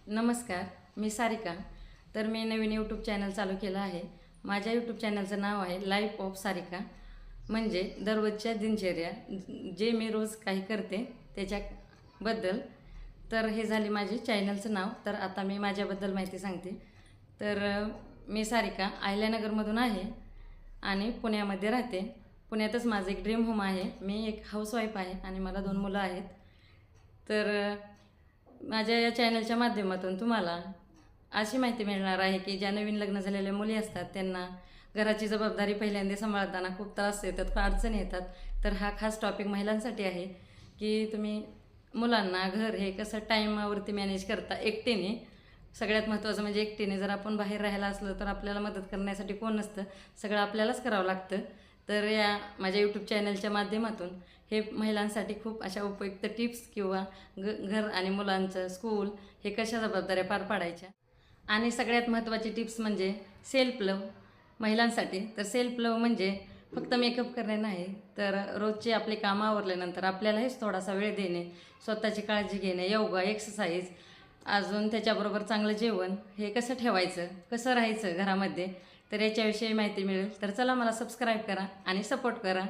नमस्कार, मी सारिका. तर मी नवीन YouTube channel चालू केलं आहे. माझ्या यूट्यूब चॅनलचं नाव आहे लाईफ ऑफ सारिका. म्हणजे दररोजच्या दिनचर्या, जे मी रोज काही करते त्याच्याबद्दल. तर हे झाले माझे चॅनलचं नाव. तर आता मी माझ्याबद्दल माहिती सांगते. तर मी सारिका अहिल्यानगरमधून आहे आणि पुण्यामध्ये राहते. पुण्यातच माझं एक ड्रीम होम आहे. मी एक हाऊसवाईफ आहे आणि मला 2 मुलं आहेत. तर माझ्या या चॅनलच्या माध्यमातून तुम्हाला अशी माहिती मिळणार आहे की ज्या नवीन लग्न झालेल्या मुली असतात त्यांना घराची जबाबदारी पहिल्यांदा सांभाळताना खूप त्रास येतात, खूप अडचणी येतात. तर हा खास टॉपिक महिलांसाठी आहे की तुम्ही मुलांना घर हे कसं टाईमावरती मॅनेज करता एकटीने. सगळ्यात महत्त्वाचं म्हणजे एकटीने. जर आपण बाहेर राहायला असलं तर आपल्याला मदत करण्यासाठी कोण नसतं, सगळं आपल्यालाच करावं लागतं. तर या माझ्या यूट्यूब चॅनलच्या माध्यमातून हे महिलांसाठी खूप अशा उपयुक्त टिप्स किंवा घर आणि मुलांचं स्कूल हे कशा जबाबदाऱ्या पार पाडायच्या. आणि सगळ्यात महत्त्वाची टिप्स म्हणजे सेल्फ लव्ह महिलांसाठी. तर सेल्फ लव्ह म्हणजे फक्त मेकअप करणे नाही, तर रोजचे आपले कामं आवरल्यानंतर आपल्यालाच थोडासा वेळ देणे, स्वतःची काळजी घेणे, योगा, एक्सरसाइज, अजून त्याच्याबरोबर चांगलं जेवण हे कसं ठेवायचं, कसं राहायचं घरामध्ये, तर याच्याविषयी माहिती मिळेल. तर चला, मला सबस्क्राईब करा आणि सपोर्ट करा.